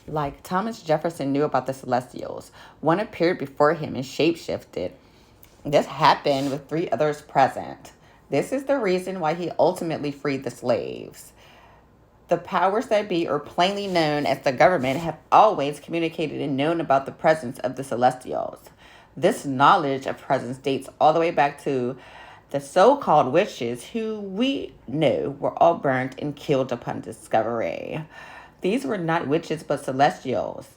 Like Thomas Jefferson knew about the Celestials, one appeared before him and shapeshifted. This happened with three others present. This is the reason why he ultimately freed the slaves. The powers that be, or plainly known as the government, have always communicated and known about the presence of the Celestials. This knowledge of presence dates all the way back to the so called witches, who we know were all burnt and killed upon discovery. These were not witches but celestials.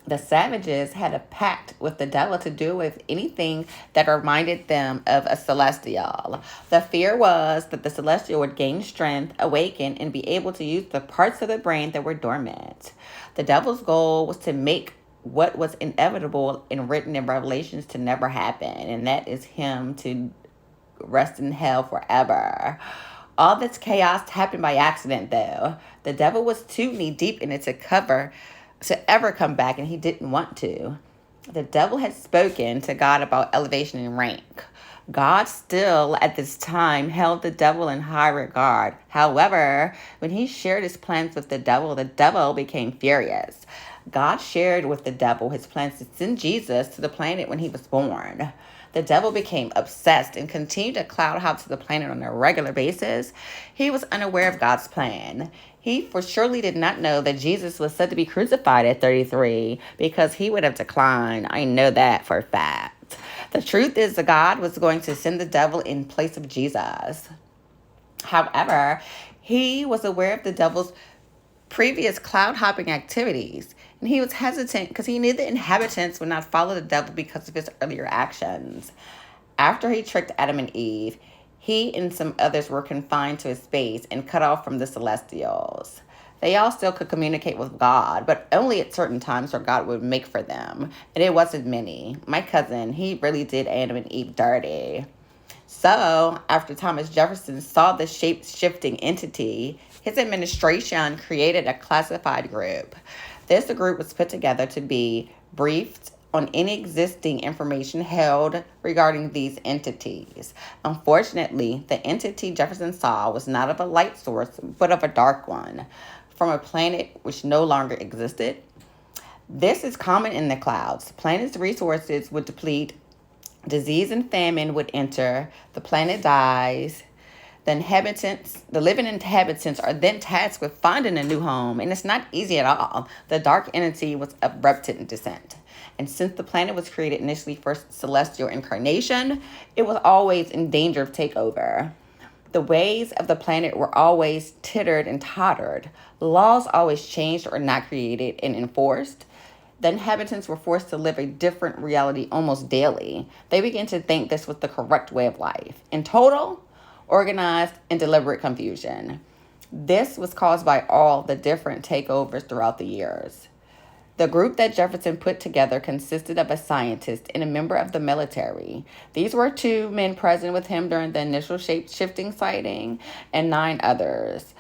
The savages had a pact with the devil to do with anything that reminded them of a celestial. The fear was that the celestial would gain strength, awaken, and be able to use the parts of the brain that were dormant. The devil's goal was to make what was inevitable and written in Revelations to never happen, and that is him to rest in hell forever. All this chaos happened by accident, though. The devil was too knee deep in it to ever come back, and he didn't want to. The devil had spoken to God about elevation in rank. God still, at this time, held the devil in high regard. However, when he shared his plans with the devil became furious. God shared with the devil his plans to send Jesus to the planet when he was born. The devil became obsessed and continued to cloud hop to the planet on a regular basis. He was unaware of God's plan. He for surely did not know that Jesus was said to be crucified at 33 because he would have declined. I know that for a fact. The truth is that God was going to send the devil in place of Jesus. However, he was aware of the devil's previous cloud hopping activities, and he was hesitant because he knew the inhabitants would not follow the devil because of his earlier actions. After he tricked Adam and Eve, he and some others were confined to a space and cut off from the celestials. They all still could communicate with God, but only at certain times where God would make for them, and it wasn't many. My cousin, he really did Adam and Eve dirty. So, after Thomas Jefferson saw the shape shifting entity, his administration created a classified group. This group was put together to be briefed on any existing information held regarding these entities. Unfortunately, the entity Jefferson saw was not of a light source, but of a dark one, from a planet which no longer existed. This is common in the clouds. Planet's resources would deplete, disease and famine would enter, the planet dies. The living inhabitants are then tasked with finding a new home, and it's not easy at all. The dark entity was abrupted in descent. And since the planet was created initially for celestial incarnation, it was always in danger of takeover. The ways of the planet were always tittered and tottered. Laws always changed or not created and enforced. The inhabitants were forced to live a different reality almost daily. They began to think this was the correct way of life. In total, organized and deliberate confusion. This was caused by all the different takeovers throughout the years. The group that Jefferson put together consisted of a scientist and a member of the military. These were two men present with him during the initial shape-shifting sighting and 9 others.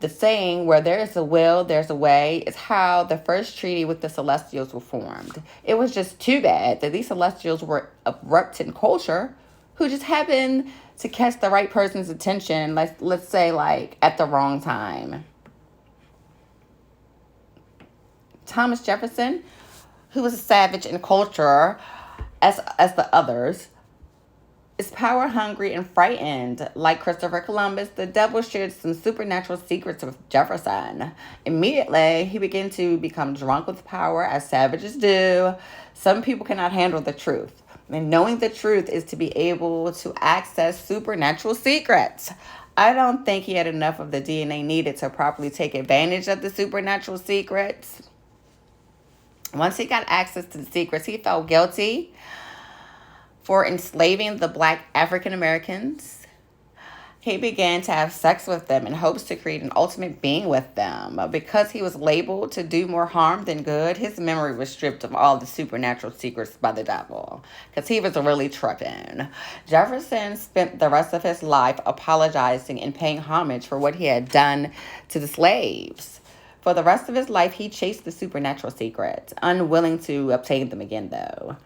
The saying, where there is a will, there's a way, is how the first treaty with the Celestials was formed. It was just too bad that these Celestials were abrupt in culture who just happened to catch the right person's attention, let's say like at the wrong time. Thomas Jefferson, who was a savage in culture as the others, is power hungry and frightened. Like Christopher Columbus, the devil shared some supernatural secrets with Jefferson. Immediately, he began to become drunk with power, as savages do. Some people cannot handle the truth. And knowing the truth is to be able to access supernatural secrets. I don't think he had enough of the DNA needed to properly take advantage of the supernatural secrets. Once he got access to the secrets, he felt guilty for enslaving the black African Americans. He began to have sex with them in hopes to create an ultimate being with them. Because he was labeled to do more harm than good, his memory was stripped of all the supernatural secrets by the devil, because he was really tripping. Jefferson spent the rest of his life apologizing and paying homage for what he had done to the slaves. For the rest of his life, he chased the supernatural secrets, unwilling to obtain them again, though.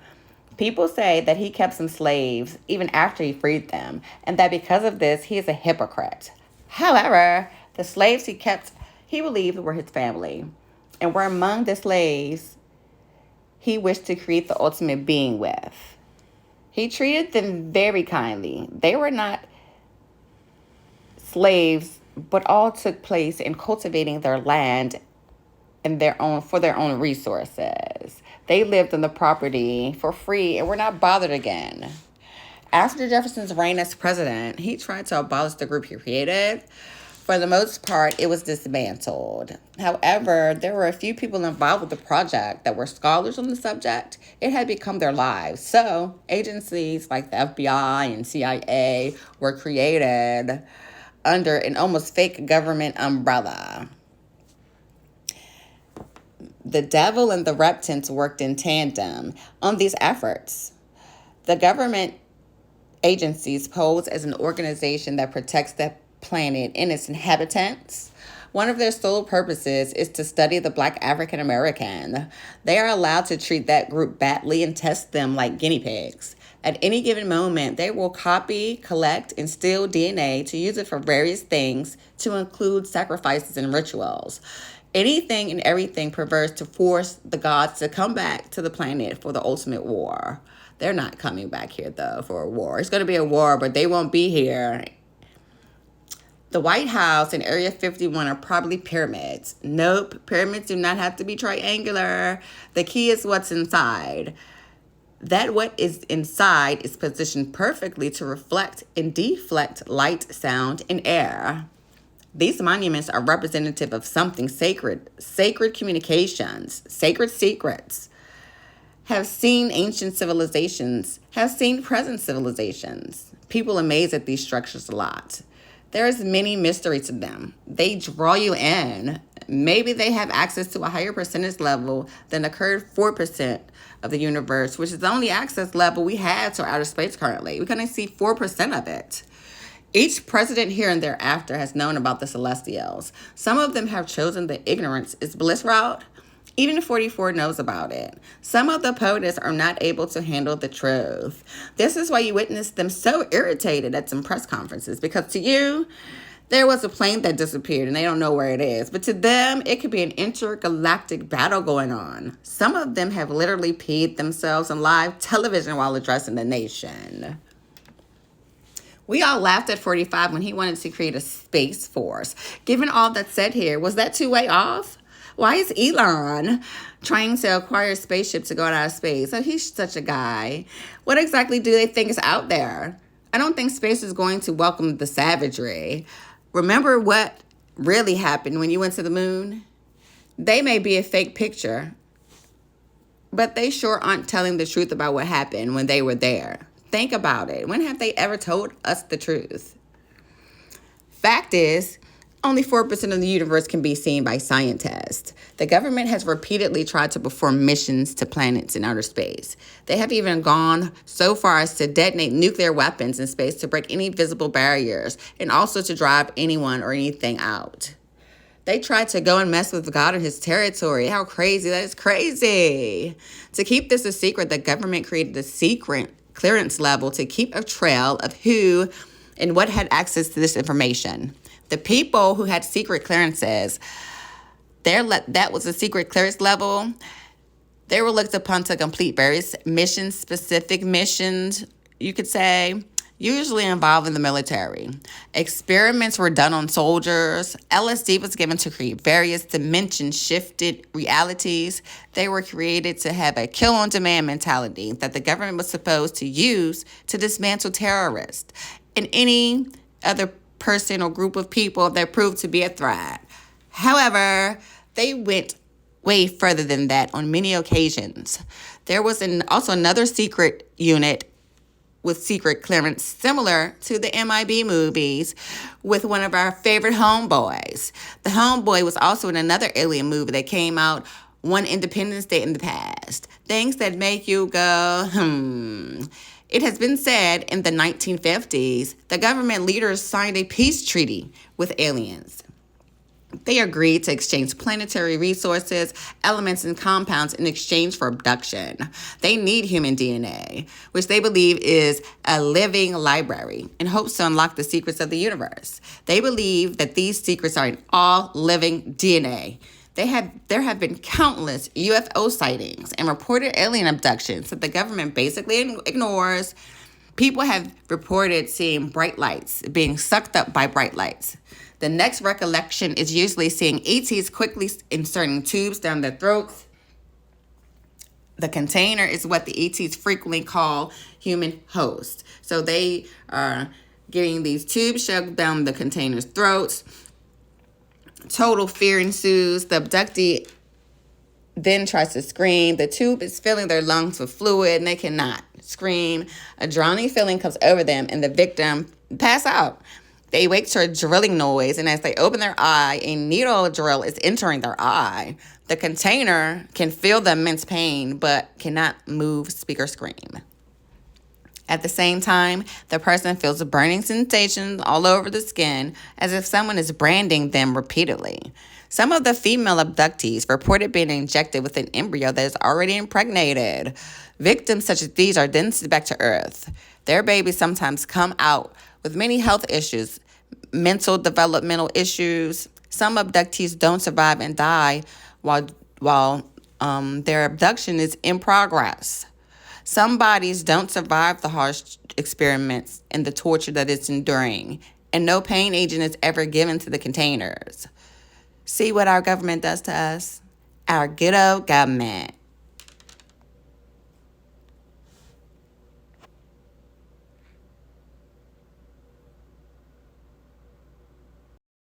People say that he kept some slaves even after he freed them, and that because of this, he is a hypocrite. However, the slaves he kept, he believed were his family. and were among the slaves he wished to create the ultimate being with. He treated them very kindly. They were not slaves, but all took place in cultivating their land and their own for their own resources. They lived on the property for free and were not bothered again. After Jefferson's reign as president, he tried to abolish the group he created. For the most part, it was dismantled. However, there were a few people involved with the project that were scholars on the subject. It had become their lives. So, agencies like the FBI and CIA were created under an almost fake government umbrella. The devil and the reptants worked in tandem on these efforts. The government agencies pose as an organization that protects the planet and its inhabitants. One of their sole purposes is to study the Black African American. They are allowed to treat that group badly and test them like guinea pigs. At any given moment, they will copy, collect, and steal DNA to use it for various things, to include sacrifices and rituals. Anything and everything perverts to force the gods to come back to the planet for the ultimate war. They're not coming back here, though, for a war. It's going to be a war, but they won't be here. The White House and Area 51 are probably pyramids. Nope, pyramids do not have to be triangular. The key is what's inside. That what is inside is positioned perfectly to reflect and deflect light, sound, and air. These monuments are representative of something sacred, sacred communications, sacred secrets. Have seen ancient civilizations, have seen present civilizations. People amaze at these structures a lot. There is many mystery to them. They draw you in. Maybe they have access to a higher percentage level than the current 4% of the universe, which is the only access level we have to outer space currently. We can only see 4% of it. Each president here and thereafter has known about the celestials. Some of them have chosen the ignorance is bliss route. Even 44 knows about it. Some of the POTUS are not able to handle the truth. This is why you witness them so irritated at some press conferences, because to you, there was a plane that disappeared and they don't know where it is. But to them, it could be an intergalactic battle going on. Some of them have literally peed themselves on live television while addressing the nation. We all laughed at 45 when he wanted to create a space force. Given all that's said here, was that two-way off? Why is Elon trying to acquire a spaceship to go out of space? Oh, he's such a guy. What exactly do they think is out there? I don't think space is going to welcome the savagery. Remember what really happened when you went to the moon? They may be a fake picture, but they sure aren't telling the truth about what happened when they were there. Think about it. When have they ever told us the truth? Fact is, only 4% of the universe can be seen by scientists. The government has repeatedly tried to perform missions to planets in outer space. They have even gone so far as to detonate nuclear weapons in space to break any visible barriers and also to drive anyone or anything out. They tried to go and mess with God in his territory. How crazy. That is crazy. To keep this a secret, the government created a secret clearance level to keep a trail of who and what had access to this information. The people who had secret clearances, that was a secret clearance level. They were looked upon to complete various missions, specific missions, you could say, usually involving the military. Experiments were done on soldiers. LSD was given to create various dimension-shifted realities. They were created to have a kill-on-demand mentality that the government was supposed to use to dismantle terrorists and any other person or group of people that proved to be a threat. However, they went way further than that on many occasions. There was also another secret unit with secret clearance similar to the MIB movies with one of our favorite homeboys. The homeboy was also in another alien movie that came out one Independence Day in the past. Things that make you go, It has been said in the 1950s, the government leaders signed a peace treaty with aliens. They agreed to exchange planetary resources, elements, and compounds in exchange for abduction. They need human DNA, which they believe is a living library, in hopes to unlock the secrets of the universe. They believe that these secrets are in all living DNA. There have been countless UFO sightings and reported alien abductions that the government basically ignores. People have reported seeing bright lights, being sucked up by bright lights. The next recollection is usually seeing ETs quickly inserting tubes down their throats. The container is what the ETs frequently call human host. So they are getting these tubes shoved down the container's throats. Total fear ensues. The abductee then tries to scream. The tube is filling their lungs with fluid and they cannot scream. A drowning feeling comes over them and the victim pass out. They wake to a drilling noise, and as they open their eye, a needle drill is entering their eye. The container can feel the immense pain, but cannot move, speak, or scream. At the same time, the person feels burning sensations all over the skin, as if someone is branding them repeatedly. Some of the female abductees reported being injected with an embryo that is already impregnated. Victims such as these are then sent back to Earth. Their babies sometimes come out with many health issues, mental developmental issues. Some abductees don't survive and die while their abduction is in progress. Some bodies don't survive the harsh experiments and the torture that it's enduring, and no pain agent is ever given to the containers. See what our government does to us? Our good old government.